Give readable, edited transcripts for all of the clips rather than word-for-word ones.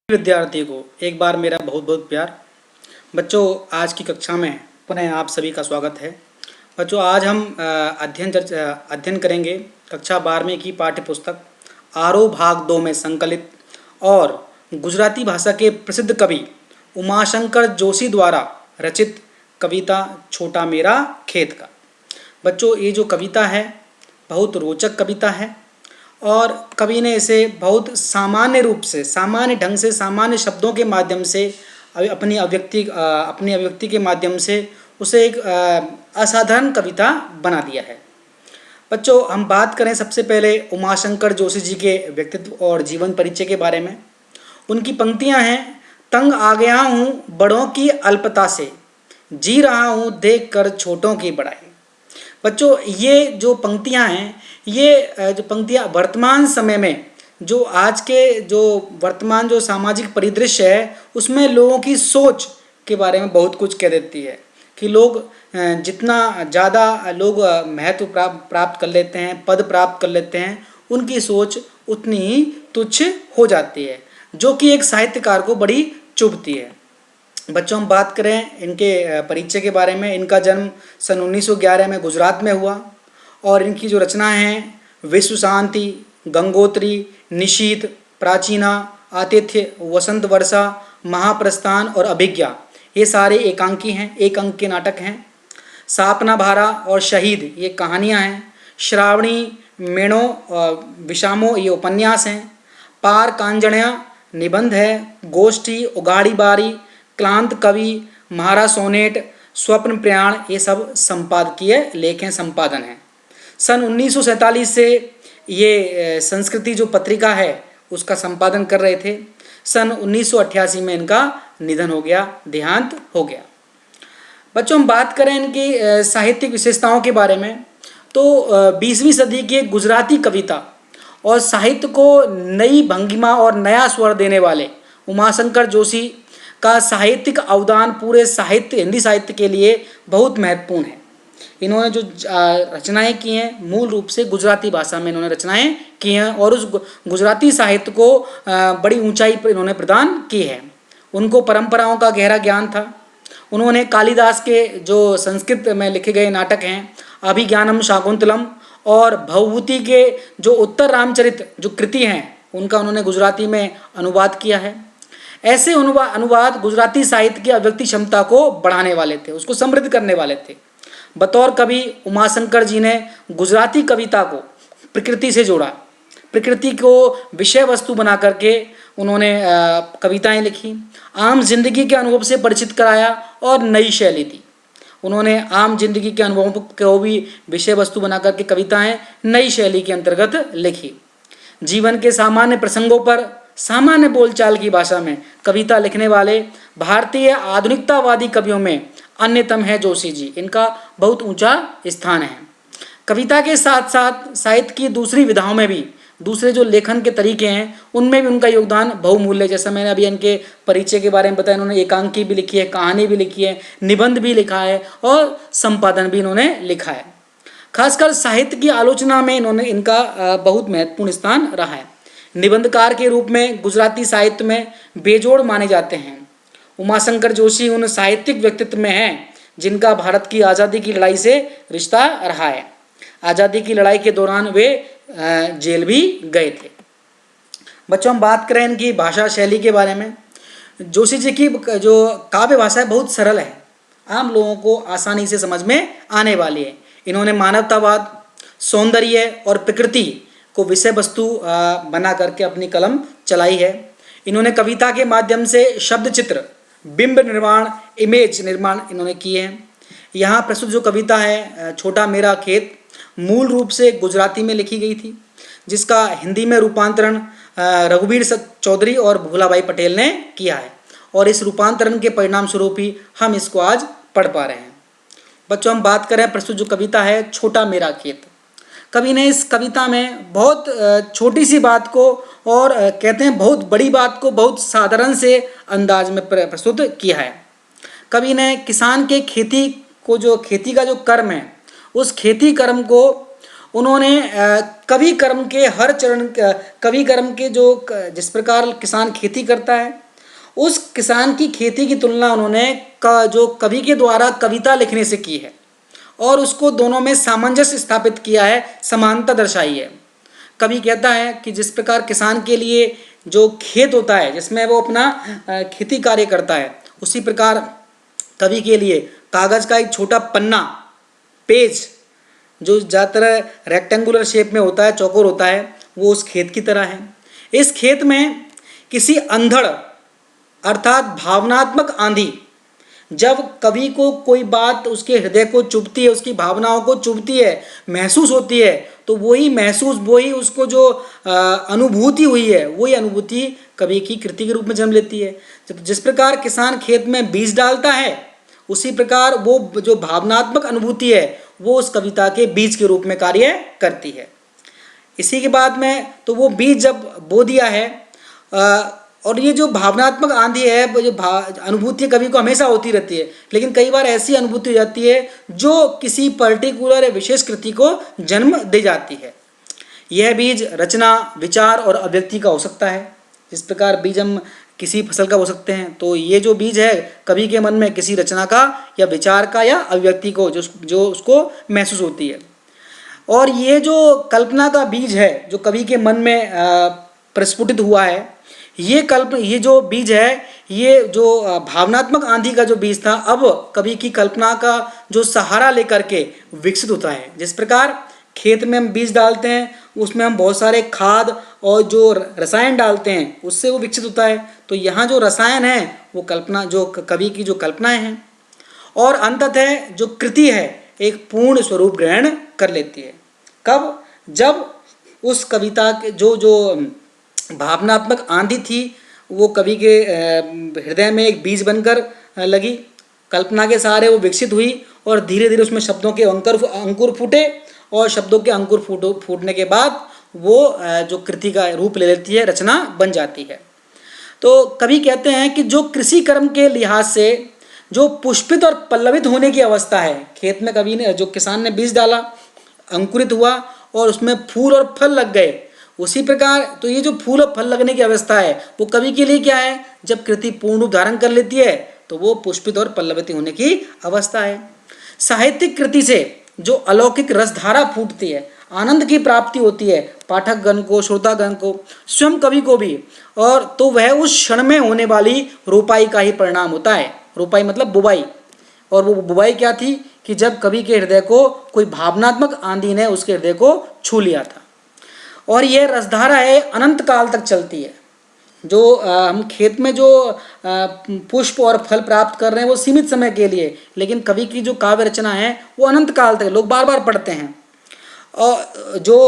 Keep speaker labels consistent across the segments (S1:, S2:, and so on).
S1: विद्यार्थी को एक बार मेरा बहुत बहुत प्यार। बच्चों, आज की कक्षा में पुनः आप सभी का स्वागत है। बच्चों, आज हम अध्ययन करेंगे कक्षा 12वीं की पाठ्य पुस्तक आरोह भाग 2 में संकलित और गुजराती भाषा के प्रसिद्ध कवि उमाशंकर जोशी द्वारा रचित कविता छोटा मेरा खेत का। बच्चों, ये जो कविता है बहुत रोचक कविता है और कवि ने इसे बहुत सामान्य रूप से, सामान्य ढंग से, सामान्य शब्दों के माध्यम से अपनी अभिव्यक्ति के माध्यम से उसे एक असाधारण कविता बना दिया है। बच्चों, हम बात करें सबसे पहले उमाशंकर जोशी जी के व्यक्तित्व और जीवन परिचय के बारे में। उनकी पंक्तियां हैं, तंग आ गया हूँ बड़ों की अल्पता से, जी रहा हूँ देख कर छोटों की बड़ाई। बच्चों, ये जो पंक्तियां हैं, ये जो पंक्तियां वर्तमान समय में जो आज के जो वर्तमान जो सामाजिक परिदृश्य है उसमें लोगों की सोच के बारे में बहुत कुछ कह देती है कि लोग जितना ज़्यादा लोग महत्व प्राप्त कर लेते हैं, पद प्राप्त कर लेते हैं, उनकी सोच उतनी ही तुच्छ हो जाती है, जो कि एक साहित्यकार को बड़ी चुभती है। बच्चों, हम बात करें इनके परिचय के बारे में। इनका जन्म सन 1911 में गुजरात में हुआ और इनकी जो रचनाएं हैं विश्व शांति, गंगोत्री, निशीथ, प्राचीना, आतिथ्य, वसंत वर्षा, महाप्रस्थान और अभिज्ञा, ये सारे एकांकी हैं, एक अंक के नाटक हैं। सापना भारा और शहीद ये कहानियां हैं। श्रावणी, मेणो और विषामो ये उपन्यास हैं। पार कांजण्या निबंध है। गोष्ठी, उगाड़ी बारी, क्लांत कवि, महारा सोनेट, स्वप्न प्रयाण ये सब संपादकीय लेख हैं, संपादन हैं। सन 1947 से ये संस्कृति जो पत्रिका है उसका संपादन कर रहे थे। सन 1988 में इनका निधन हो गया, देहांत हो गया। बच्चों, हम बात करें इनकी साहित्यिक विशेषताओं के बारे में तो 20वीं सदी के गुजराती कविता और साहित्य को नई भंगिमा और नया स्वर देने वाले उमाशंकर जोशी का साहित्यिक अवदान पूरे हिंदी साहित्य के लिए बहुत महत्वपूर्ण है। इन्होंने जो रचनाएं की हैं मूल रूप से गुजराती भाषा में इन्होंने रचनाएं की हैं और उस गुजराती साहित्य को बड़ी ऊंचाई पर इन्होंने प्रदान की है। उनको परंपराओं का गहरा ज्ञान था। उन्होंने कालिदास के जो संस्कृत में लिखे गए नाटक हैं अभिज्ञानम शाकुंतलम और भवभूति के जो उत्तर रामचरित जो कृति हैं उनका उन्होंने गुजराती में अनुवाद किया है। ऐसे अनुवाद गुजराती साहित्य की अभिव्यक्ति क्षमता को बढ़ाने वाले थे, उसको समृद्ध करने वाले थे। बतौर कवि उमाशंकर जी ने गुजराती कविता को प्रकृति से जोड़ा, प्रकृति को विषय वस्तु बना करके उन्होंने कविताएं लिखी, आम जिंदगी के अनुभव से परिचित कराया और नई शैली दी। उन्होंने आम जिंदगी के अनुभवों को भी विषय वस्तु बना करके कविताएं नई शैली के अंतर्गत लिखी। जीवन के सामान्य प्रसंगों पर सामान्य बोलचाल की भाषा में कविता लिखने वाले भारतीय आधुनिकतावादी कवियों में अन्यतम है जोशी जी। इनका बहुत ऊंचा स्थान है। कविता के साथ साथ साहित्य की दूसरी विधाओं में भी, दूसरे जो लेखन के तरीके हैं उनमें भी उनका योगदान बहुमूल्य। जैसा मैंने अभी इनके परिचय के बारे में बताया, इन्होंने एकांकी भी लिखी है, कहानी भी लिखी है, निबंध भी लिखा है और संपादन भी इन्होंने लिखा है। खासकर साहित्य की आलोचना में इनका बहुत महत्वपूर्ण स्थान रहा है। निबंधकार के रूप में गुजराती साहित्य में बेजोड़ माने जाते हैं। उमाशंकर जोशी उन साहित्यिक व्यक्तित्व में हैं जिनका भारत की आज़ादी की लड़ाई से रिश्ता रहा है। आज़ादी की लड़ाई के दौरान वे जेल भी गए थे। बच्चों, हम बात करें इनकी भाषा शैली के बारे में। जोशी जी की जो काव्य भाषा है बहुत सरल है, आम लोगों को आसानी से समझ में आने वाली है। इन्होंने मानवतावाद, सौंदर्य और प्रकृति को विषय वस्तु बना करके अपनी कलम चलाई है। इन्होंने कविता के माध्यम से शब्द चित्र, बिंब निर्माण, इमेज निर्माण इन्होंने किए हैं। यहाँ प्रस्तुत जो कविता है छोटा मेरा खेत मूल रूप से गुजराती में लिखी गई थी, जिसका हिंदी में रूपांतरण रघुवीर चौधरी और भूलाबाई पटेल ने किया है और इस रूपांतरण के परिणाम स्वरूप ही हम इसको आज पढ़ पा रहे हैं। बच्चों, हम बात करें प्रस्तुत जो कविता है छोटा मेरा खेत। कवि ने इस कविता में बहुत छोटी सी बात को और कहते हैं बहुत बड़ी बात को बहुत साधारण से अंदाज में प्रस्तुत किया है। कवि ने किसान के खेती का जो कर्म है उस खेती कर्म को उन्होंने कवि कर्म के हर चरण, कवि कर्म के जो जिस प्रकार किसान खेती करता है उस किसान की खेती की तुलना उन्होंने जो कवि के द्वारा कविता लिखने से की है और उसको दोनों में सामंजस्य स्थापित किया है, समानता दर्शाई है। कवि कहता है कि जिस प्रकार किसान के लिए जो खेत होता है जिसमें वो अपना खेती कार्य करता है, उसी प्रकार कवि के लिए कागज़ का एक छोटा पन्ना, पेज, जो ज़्यादातर रेक्टेंगुलर शेप में होता है, चौकोर होता है, वो उस खेत की तरह है। इस खेत में किसी अंधड़ अर्थात भावनात्मक आंधी जब कवि को कोई बात उसके हृदय को चुभती है, उसकी भावनाओं को चुभती है, महसूस होती है, तो वही उसको जो अनुभूति हुई है, वही अनुभूति कवि की कृति के रूप में जन्म लेती है। जिस प्रकार किसान खेत में बीज डालता है, उसी प्रकार वो जो भावनात्मक अनुभूति है वो उस कविता के बीज के रूप में कार्य करती है। इसी के बाद में तो वो बीज जब बो दिया है, और ये जो भावनात्मक आंधी है, वो जो अनुभूति कवि को हमेशा होती रहती है, लेकिन कई बार ऐसी अनुभूति हो जाती है जो किसी पर्टिकुलर या विशेष कृति को जन्म दे जाती है। यह बीज रचना, विचार और अभिव्यक्ति का हो सकता है। जिस प्रकार बीज हम किसी फसल का हो सकते हैं, तो ये जो बीज है कवि के मन में किसी रचना का या विचार का या अभिव्यक्ति को जो उसको महसूस होती है। और ये जो कल्पना का बीज है जो कवि के मन में प्रस्फुटित हुआ है, ये जो बीज है, ये जो भावनात्मक आंधी का जो बीज था, अब कवि की कल्पना का जो सहारा लेकर के विकसित होता है। जिस प्रकार खेत में हम बीज डालते हैं, उसमें हम बहुत सारे खाद और जो रसायन डालते हैं, उससे वो विकसित होता है। तो यहाँ जो रसायन है वो कल्पना, जो कवि की जो कल्पनाएं हैं, और अंततः जो कृति है एक पूर्ण स्वरूप ग्रहण कर लेती है। कब? जब उस कविता के जो भावनात्मक आंधी थी वो कवि के हृदय में एक बीज बनकर लगी, कल्पना के सहारे वो विकसित हुई और धीरे धीरे उसमें शब्दों के अंकुर फूटे, और शब्दों के अंकुर फूटने के बाद वो जो कृति का रूप ले लेती है, रचना बन जाती है। तो कवि कहते हैं कि जो कृषि कर्म के लिहाज से जो पुष्पित और पल्लवित होने की अवस्था है, खेत में कवि ने, जो किसान ने बीज डाला, अंकुरित हुआ और उसमें फूल और फल लग गए, उसी प्रकार तो ये जो फूल और फल लगने की अवस्था है वो कवि के लिए क्या है? जब कृति पूर्ण रूप धारण कर लेती है तो वो पुष्पित और पल्लवित होने की अवस्था है। साहित्यिक कृति से जो अलौकिक रसधारा फूटती है, आनंद की प्राप्ति होती है पाठकगण को, श्रोतागण को, स्वयं कवि को भी, और तो वह उस क्षण में होने वाली रोपाई का ही परिणाम होता है। रोपाई मतलब बुवाई, और वो बुवाई क्या थी कि जब कवि के हृदय को कोई भावनात्मक आंधी ने उसके हृदय को छू लिया था। और यह रसधारा है अनंत काल तक चलती है। जो हम खेत में जो पुष्प और फल प्राप्त कर रहे हैं वो सीमित समय के लिए, लेकिन कवि की जो काव्य रचना है वो अनंत काल तक लोग बार बार पढ़ते हैं। और जो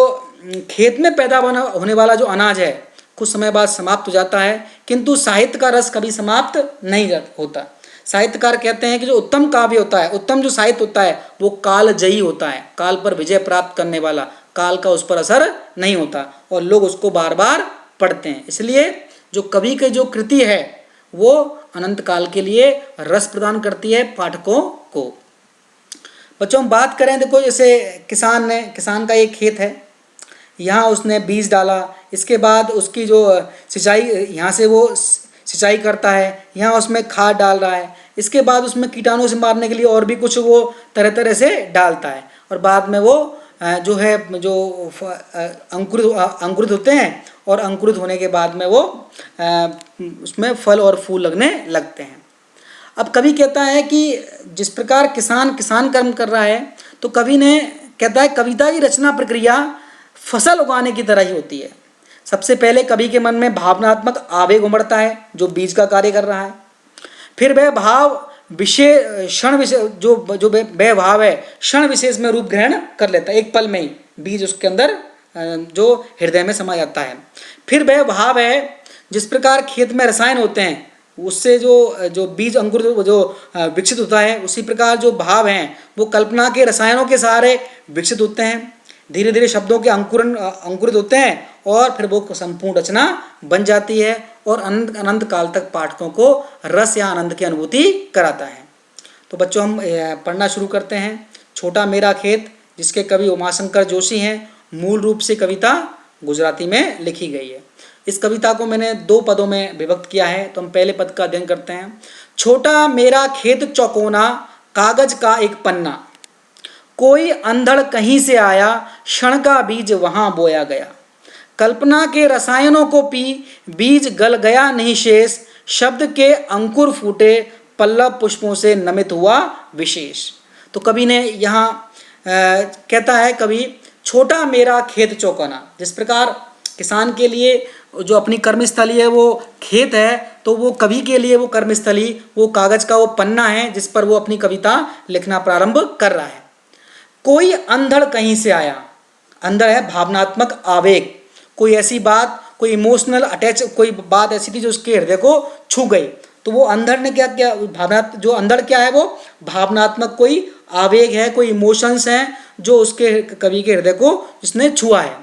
S1: खेत में पैदा होने वाला जो अनाज है कुछ समय बाद समाप्त हो जाता है, किंतु साहित्य का रस कभी समाप्त नहीं होता। साहित्यकार कहते हैं कि जो उत्तम काव्य होता है, उत्तम जो साहित्य होता है वो कालजयी होता है, काल पर विजय प्राप्त करने वाला, काल का उस पर असर नहीं होता और लोग उसको बार बार पढ़ते हैं। इसलिए जो कवि की जो कृति है वो अनंत काल के लिए रस प्रदान करती है पाठकों को। बच्चों हम बात करें, देखो जैसे किसान का एक खेत है, यहाँ उसने बीज डाला, इसके बाद उसकी जो सिंचाई, यहाँ से वो सिंचाई करता है, यहाँ उसमें खाद डाल रहा है, इसके बाद उसमें कीटाणु से मारने के लिए और भी कुछ वो तरह तरह से डालता है, और बाद में वो जो है जो अंकुरित होते हैं, और अंकुरित होने के बाद में वो उसमें फल और फूल लगने लगते हैं। अब कवि कहता है कि जिस प्रकार किसान कर्म कर रहा है, तो कवि ने कहता है कविता की रचना प्रक्रिया फसल उगाने की तरह ही होती है। सबसे पहले कवि के मन में भावनात्मक आवेग उमड़ता है जो बीज का कार्य कर रहा है, फिर वह भाव क्षण विशेष जो वह भाव है क्षण विशेष में रूप ग्रहण कर लेता है, एक पल में ही बीज उसके अंदर जो हृदय में समा जाता है। फिर वह भाव है जिस प्रकार खेत में रसायन होते हैं उससे जो बीज अंकुर जो विकसित होता है, उसी प्रकार जो भाव हैं वो कल्पना के रसायनों के सहारे विकसित होते हैं, धीरे धीरे शब्दों के अंकुरित होते हैं और फिर वो संपूर्ण रचना बन जाती है और अनंत काल तक पाठकों को रस या आनंद की अनुभूति कराता है। तो बच्चों हम पढ़ना शुरू करते हैं। छोटा मेरा खेत, जिसके कवि उमाशंकर जोशी हैं। मूल रूप से कविता गुजराती में लिखी गई है। इस कविता को मैंने 2 पदों में विभक्त किया है, तो हम पहले पद का अध्ययन करते हैं। छोटा मेरा खेत चौकोना, कागज का एक पन्ना, कोई अंधड़ कहीं से आया, क्षण का बीज वहां बोया गया। कल्पना के रसायनों को पी, बीज गल गया नहीं शेष, शब्द के अंकुर फूटे, पल्लव पुष्पों से नमित हुआ विशेष। तो कवि ने यहाँ कहता है कवि, छोटा मेरा खेत चौकोना। जिस प्रकार किसान के लिए जो अपनी कर्मस्थली है वो खेत है, तो वो कवि के लिए वो कर्मस्थली वो कागज का वो पन्ना है जिस पर वो अपनी कविता लिखना प्रारंभ कर रहा है। कोई अंधड़ कहीं से आया, अंधड़ है भावनात्मक आवेग, कोई ऐसी बात, कोई इमोशनल अटैच, कोई बात ऐसी थी जो उसके हृदय को छू गई। तो वो अंधड़ ने क्या किया, भावना, जो अंधड़ क्या है वो भावनात्मक कोई आवेग है, कोई इमोशंस हैं जो उसके कवि के हृदय को जिसने छुआ है,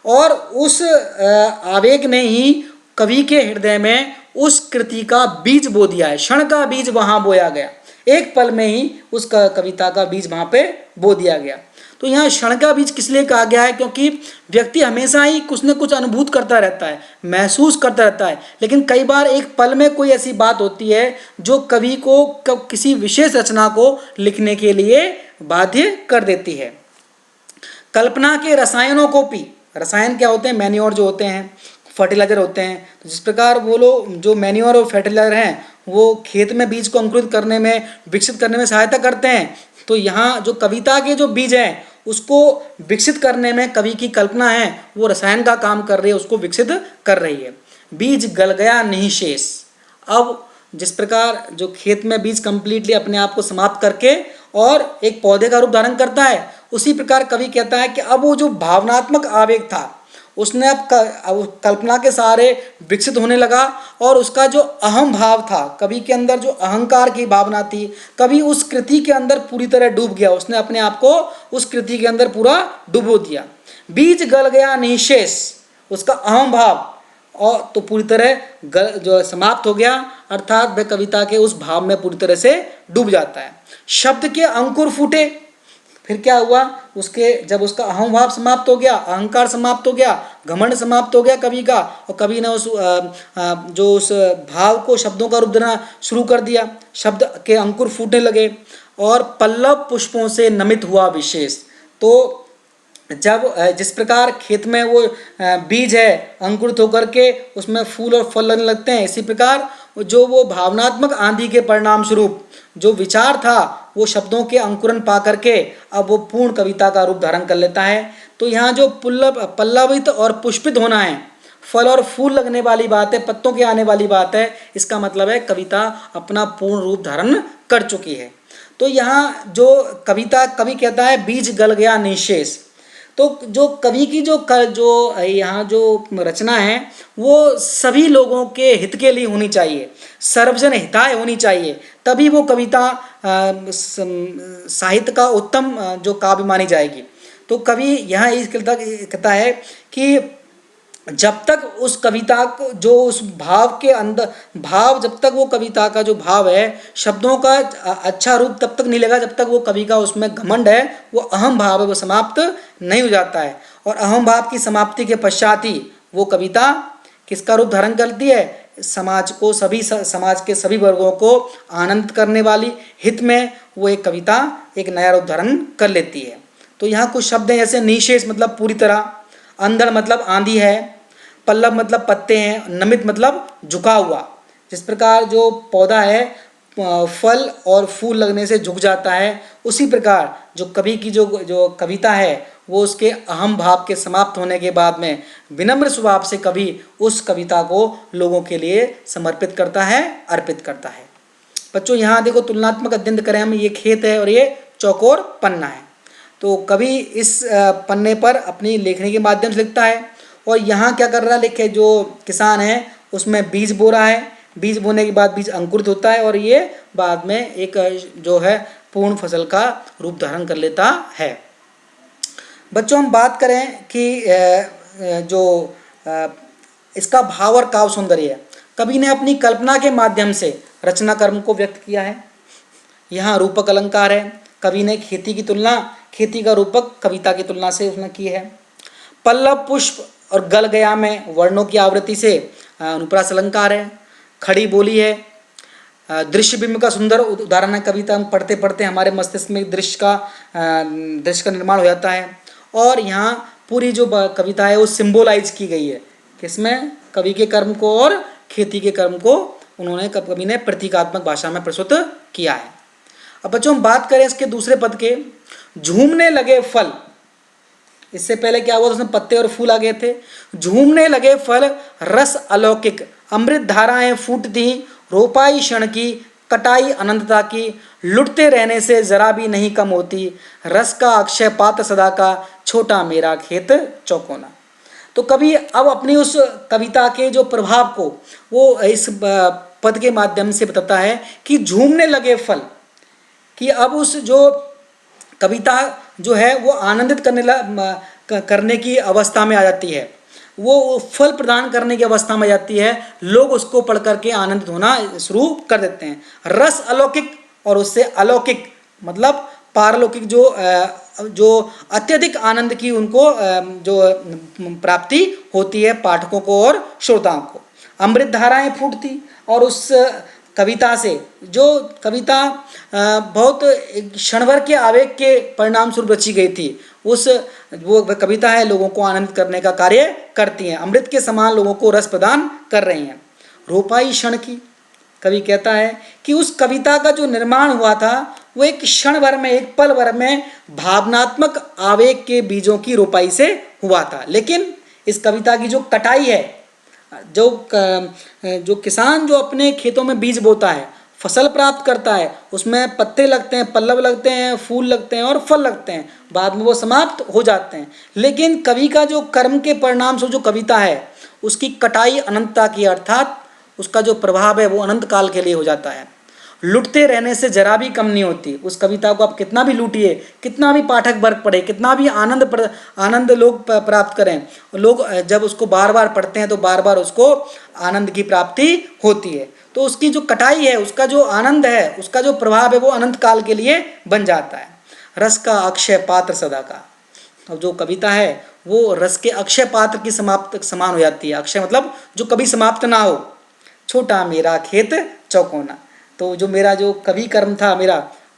S1: और उस आवेग ने ही कवि के हृदय में उस कृति का बीज बो दिया है। क्षण का बीज वहाँ बोया गया, एक पल में ही उस कविता का बीज वहाँ पे बो दिया गया। तो यहाँ क्षण का बीज किस लिए कहा गया है, क्योंकि व्यक्ति हमेशा ही कुछ न कुछ अनुभूत करता रहता है, महसूस करता रहता है, लेकिन कई बार एक पल में कोई ऐसी बात होती है जो कवि को किसी विशेष रचना को लिखने के लिए बाध्य कर देती है। कल्पना के रसायनों को पी, रसायन क्या होते हैं, मैन्योर जो होते हैं, फर्टिलाइजर होते हैं। तो जिस प्रकार वो लोग जो मैन्योर और फर्टिलाइजर हैं वो खेत में बीज को अंकुरित करने में, विकसित करने में सहायता करते हैं, तो यहाँ जो कविता के जो बीज हैं उसको विकसित करने में कवि की कल्पना है, वो रसायन का काम कर रही है, उसको विकसित कर रही है। बीज गल गया नहीं शेष। अब जिस प्रकार जो खेत में बीज कंप्लीटली अपने आप को समाप्त करके और एक पौधे का रूप धारण करता है, उसी प्रकार कवि कहता है कि अब वो जो भावनात्मक आवेग था उसने अब कल्पना के सहारे विकसित होने लगा, और उसका जो अहम भाव था, कवि के अंदर जो अहंकार की भावना थी, कवि उस कृति के अंदर पूरी तरह डूब गया, उसने अपने आप को उस कृति के अंदर पूरा डुबो दिया। बीज गल गया नहीं शेष, उसका अहम भाव और तो पूरी तरह जो समाप्त हो गया, अर्थात वह कविता के उस भाव में पूरी तरह से डूब जाता है। शब्द के अंकुर फूटे, फिर क्या हुआ, उसके जब उसका अहम भाव समाप्त हो गया, अहंकार समाप्त हो गया, घमंड समाप्त हो गया कवि का, और कवि ने उस भाव को शब्दों का रूप देना शुरू कर दिया, शब्द के अंकुर फूटने लगे, और पल्लव पुष्पों से नमित हुआ विशेष। तो जब जिस प्रकार खेत में वो बीज है अंकुरित होकर के उसमें फूल और फल लगने लगते हैं, इसी प्रकार जो वो भावनात्मक आंधी के परिणाम स्वरूप जो विचार था वो शब्दों के अंकुरन पा करके अब वो पूर्ण कविता का रूप धारण कर लेता है। तो यहाँ जो पल्लवित और पुष्पित होना है, फल और फूल लगने वाली बात है, पत्तों के आने वाली बात है, इसका मतलब है कविता अपना पूर्ण रूप धारण कर चुकी है। तो यहाँ जो कविता कवि कहता है बीज गल गया निशेष, तो जो कवि की जो यहाँ जो रचना है वो सभी लोगों के हित के लिए होनी चाहिए, सर्वजन हिताय होनी चाहिए, तभी वो कविता साहित्य का उत्तम जो काव्य मानी जाएगी। तो कवि यहाँ इस कहता है कि जब तक उस कविता को जो उस भाव के अंदर भाव, जब तक वो कविता का जो भाव है शब्दों का अच्छा रूप तब तक नहीं लगा जब तक वो कवि का उसमें घमंड है, वो अहम भाव है, वो समाप्त नहीं हो जाता है। और अहम भाव की समाप्ति के पश्चात ही वो कविता किसका रूप धारण करती है, समाज को, सभी समाज के सभी वर्गों को आनंद करने वाली हित में वो एक कविता एक नया रूप धारण कर लेती है। तो यहाँ कुछ शब्द हैं जैसे निशेष मतलब पूरी तरह, अंधड़ मतलब आंधी है, पल्लव मतलब पत्ते हैं, नमित मतलब झुका हुआ। जिस प्रकार जो पौधा है फल और फूल लगने से झुक जाता है, उसी प्रकार जो कवि की जो कविता है वो उसके अहम भाव के समाप्त होने के बाद में विनम्र स्वभाव से कवि उस कविता को लोगों के लिए समर्पित करता है, अर्पित करता है। बच्चों यहाँ देखो तुलनात्मक अध्ययन करें हम, ये खेत है और ये चौकोर पन्ना है। तो कवि इस पन्ने पर अपनी लेखनी के माध्यम से लिखता है, और यहाँ क्या कर रहा है, लिखे जो किसान है उसमें बीज बो रहा है, बीज बोने के बाद बीज अंकुरित होता है और ये बाद में एक जो है पूर्ण फसल का रूप धारण कर लेता है। बच्चों हम बात करें कि जो इसका भाव और काव्य सौंदर्य, कवि ने अपनी कल्पना के माध्यम से रचना कर्म को व्यक्त किया है। यहाँ रूपक अलंकार है, कवि ने खेती की तुलना खेती का रूपक कविता की तुलना से उसने की है। पल्लव पुष्प और गल गया में वर्णों की आवृत्ति से अनुप्रास अलंकार है। खड़ी बोली है। दृश्य बिंब का सुंदर उदाहरण है। कविता हम पढ़ते पढ़ते हमारे मस्तिष्क में दृश्य का निर्माण हो जाता है। और यहाँ पूरी जो कविता है वो सिंबोलाइज की गई है, किसमें, कवि के कर्म को और खेती के कर्म को उन्होंने कवि ने प्रतीकात्मक भाषा में प्रस्तुत किया है। अब बच्चों हम बात करें इसके दूसरे पद के, झूमने लगे फल। इससे पहले क्या हुआ, उसमें पत्ते और फूल आ गए थे। झूमने लगे फल रस अलौकिक, अमृत धाराएं फूटती, रोपाई क्षण की, कटाई अनंतता की, लुटते रहने से जरा भी नहीं कम होती, रस का अक्षय पात्र सदा का, छोटा मेरा खेत चौकोना। तो कवि अब अपनी उस कविता के जो प्रभाव को वो इस पद के माध्यम से बताता है कि झूमने लगे फल, कि अब उस जो कविता जो है वो आनंदित करने की अवस्था में आ जाती है, वो फल प्रदान करने की अवस्था में आ जाती है। लोग उसको पढ़ करके आनंदित होना शुरू कर देते हैं। रस अलौकिक और उससे अलौकिक मतलब पारलौकिक जो अत्यधिक आनंद की उनको जो प्राप्ति होती है पाठकों को और श्रोताओं को। अमृत धाराएं फूटती, और उस कविता से जो कविता बहुत क्षण भर के आवेग के परिणाम स्वरूप रची गई थी, वो कविता है लोगों को आनंदित करने का कार्य करती हैं, अमृत के समान लोगों को रस प्रदान कर रही हैं। रोपाई क्षण की, कवि कहता है कि उस कविता का जो निर्माण हुआ था वो एक क्षण भर में, एक पल भर में भावनात्मक आवेग के बीजों की रोपाई से हुआ था। लेकिन इस कविता की जो कटाई है, जो किसान जो अपने खेतों में बीज बोता है, फसल प्राप्त करता है, उसमें पत्ते लगते हैं, पल्लव लगते हैं, फूल लगते हैं और फल लगते हैं, बाद में वो समाप्त हो जाते हैं। लेकिन कवि का जो कर्म के परिणाम से जो कविता है उसकी कटाई अनंतता की, अर्थात उसका जो प्रभाव है वो अनंत काल के लिए हो जाता है। लुटते रहने से जरा भी कम नहीं होती। उस कविता को आप कितना भी लूटिए, कितना भी पाठक वर्ग पढ़े, कितना भी आनंद लोग प्राप्त करें, लोग जब उसको बार बार पढ़ते हैं तो बार बार उसको आनंद की प्राप्ति होती है। तो उसकी जो कटाई है, उसका जो आनंद है, उसका जो प्रभाव है वो अनंत काल के लिए बन जाता है। रस का अक्षय पात्र सदा का, अब जो कविता है वो रस के अक्षय पात्र की समान हो जाती है। अक्षय मतलब जो कभी समाप्त ना हो। छोटा मेरा खेत चौकोना, तो जो मेरा जो कवि कर्म था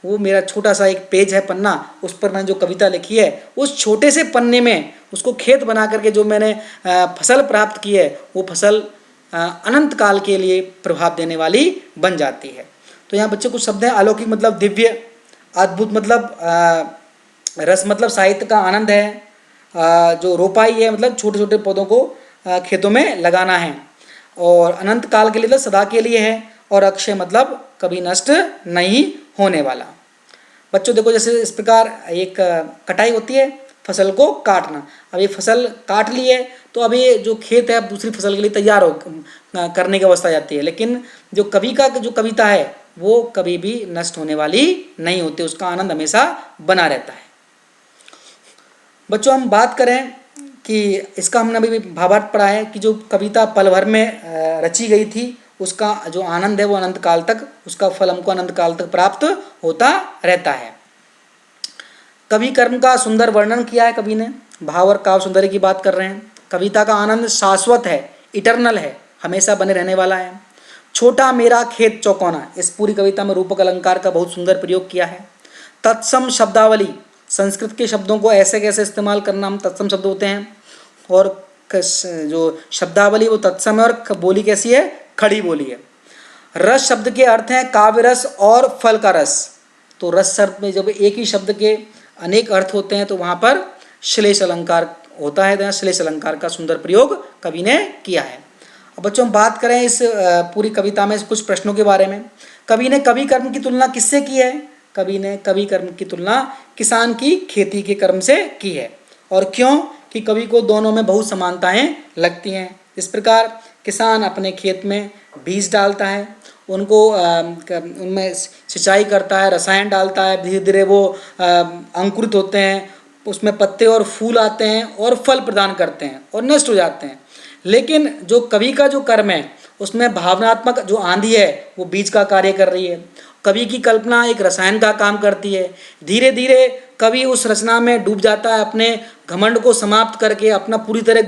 S1: वो मेरा छोटा सा एक पेज है, पन्ना, उस पर मैंने जो कविता लिखी है, उस छोटे से पन्ने में उसको खेत बना करके जो मैंने फसल प्राप्त की है, वो फसल अनंत काल के लिए प्रभाव देने वाली बन जाती है। तो यहाँ बच्चे कुछ शब्द हैं। अलौकिक मतलब दिव्य, अद्भुत मतलब रस मतलब साहित्य का आनंद है, जो रोपाई है मतलब छोटे छोटे पौधों को खेतों में लगाना है, और अनंत काल के लिए मतलब सदा के लिए है, और अक्षय मतलब कभी नष्ट नहीं होने वाला। बच्चों देखो, जैसे इस प्रकार एक कटाई होती है, फसल को काटना। अब ये फसल काट ली है तो अब ये जो खेत है अब दूसरी फसल के लिए तैयार करने की अवस्था आ जाती है। लेकिन जो कवि का जो कविता है वो कभी भी नष्ट होने वाली नहीं होती, उसका आनंद हमेशा बना रहता है। बच्चों हम बात करें कि इसका हमने अभी भावार्थ पढ़ा है कि जो कविता पल भर में रची गई थी उसका जो आनंद है वो अनंत काल तक, उसका फल हमको अनंत काल तक प्राप्त होता रहता है। कवि कर्म का सुंदर वर्णन किया है कवि ने, भाव और काव्य सौंदर्य की बात कर रहे हैं। कविता का आनंद शाश्वत है, इटरनल है, हमेशा बने रहने वाला है। छोटा मेरा खेत चौकोना, इस पूरी कविता में रूपक अलंकार का बहुत सुंदर प्रयोग किया है। तत्सम शब्दावली, संस्कृत के शब्दों को ऐसे कैसे इस्तेमाल करना, हम तत्सम शब्द होते हैं, और जो शब्दावली वो तत्सम है, और बोली कैसी है, खड़ी बोली है। रस शब्द के अर्थ हैं काव्य रस और फल का रस। तो रस शब्द में जब एक ही शब्द के अनेक अर्थ होते हैं तो वहाँ पर श्लेष अलंकार होता है, तो श्लेष अलंकार का सुंदर प्रयोग कवि ने किया है। अब बच्चों हम बात करें इस पूरी कविता में कुछ प्रश्नों के बारे में। कवि ने कवि कर्म की तुलना किससे की है? कवि ने कवि कर्म की तुलना किसान की खेती के कर्म से की है। और क्यों? कि कवि को दोनों में बहुत समानताएं लगती हैं। इस प्रकार किसान अपने खेत में बीज डालता है, उनको उनमें सिंचाई करता है, रसायन डालता है, धीरे धीरे वो अंकुरित होते हैं, उसमें पत्ते और फूल आते हैं और फल प्रदान करते हैं और नष्ट हो जाते हैं। लेकिन जो कवि का जो कर्म है उसमें भावनात्मक जो आंधी है वो बीज का कार्य कर रही है, कवि की कल्पना एक रसायन का काम करती है। धीरे धीरे कवि उस रचना में डूब जाता है, अपने घमंड को समाप्त करके, अपना पूरी तरह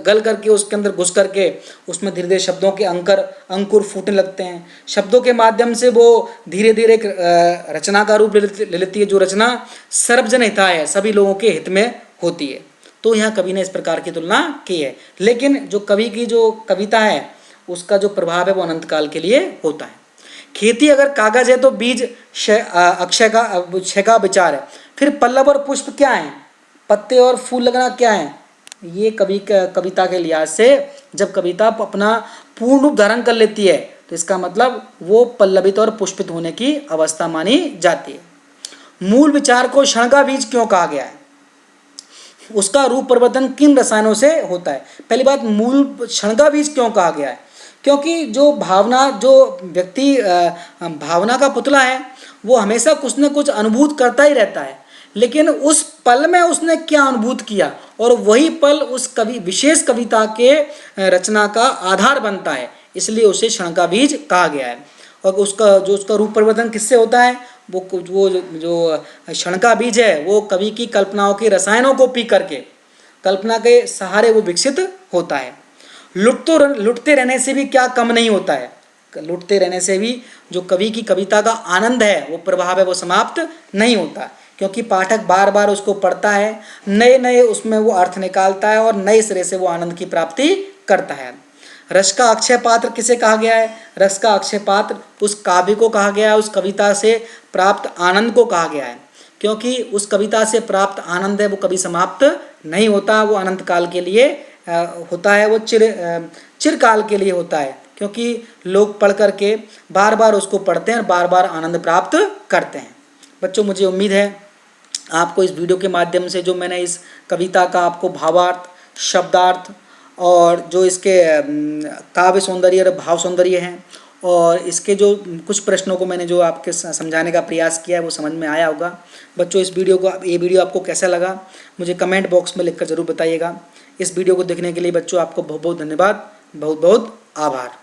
S1: गल करके उसके अंदर घुस करके उसमें धीरे धीरे शब्दों के अंकुर फूटने लगते हैं। शब्दों के माध्यम से वो धीरे धीरे एक रचना का रूप ले लेती है, जो रचना सर्वजन हिताय है, सभी लोगों के हित में होती है। तो यहाँ कवि ने इस प्रकार की तुलना की है। लेकिन जो कवि की जो कविता है उसका जो प्रभाव है वो अनंत काल के लिए होता है। खेती अगर कागज है तो बीज अक्षय का विचार है। फिर पल्लव और पुष्प क्या है, पत्ते और फूल लगना क्या है, ये कविता के लिहाज से जब कविता अपना पूर्ण रूप धारण कर लेती है तो इसका मतलब वो पल्लवित और पुष्पित होने की अवस्था मानी जाती है। मूल विचार को क्षण का बीज क्यों कहा गया है, उसका रूप परिवर्तन किन रसायनों से होता है। पहली बात, मूल क्षण का बीज क्यों कहा गया है, क्योंकि जो व्यक्ति भावना का पुतला है वो हमेशा कुछ न कुछ अनुभूत करता ही रहता है, लेकिन उस पल में उसने क्या अनुभूत किया और वही पल उस विशेष कविता के रचना का आधार बनता है, इसलिए उसे क्षण का बीज कहा गया है। और उसका रूप परिवर्तन किससे होता है, वो जो क्षण का बीज है वो कवि की कल्पनाओं के रसायनों को पी करके कल्पना के सहारे वो विकसित होता है। लुटते रहने से भी क्या कम नहीं होता है, लुटते रहने से भी जो कवि की कविता का आनंद है, वो प्रभाव है, वो समाप्त नहीं होता, क्योंकि पाठक बार बार उसको पढ़ता है, नए नए उसमें वो अर्थ निकालता है और नए सिरे से वो आनंद की प्राप्ति करता है। रस का अक्षय पात्र किसे कहा गया है, रस का अक्षय पात्र उस काव्य को कहा गया है, उस कविता से प्राप्त आनंद को कहा गया है, क्योंकि उस कविता से प्राप्त आनंद है वो कभी समाप्त नहीं होता, वो अनंत काल के लिए होता है, वो चिरकाल के लिए होता है, क्योंकि लोग पढ़ करके बार बार उसको पढ़ते हैं और बार बार आनंद प्राप्त करते हैं। बच्चों, मुझे उम्मीद है आपको इस वीडियो के माध्यम से जो मैंने इस कविता का आपको भावार्थ, शब्दार्थ और जो इसके काव्य सौंदर्य और भाव सौंदर्य हैं और इसके जो कुछ प्रश्नों को मैंने जो आपके समझाने का प्रयास किया है वो समझ में आया होगा। बच्चों, ये वीडियो आपको कैसा लगा मुझे कमेंट बॉक्स में लिखकर ज़रूर बताइएगा। इस वीडियो को देखने के लिए बच्चों आपको बहुत बहुत धन्यवाद, बहुत बहुत आभार।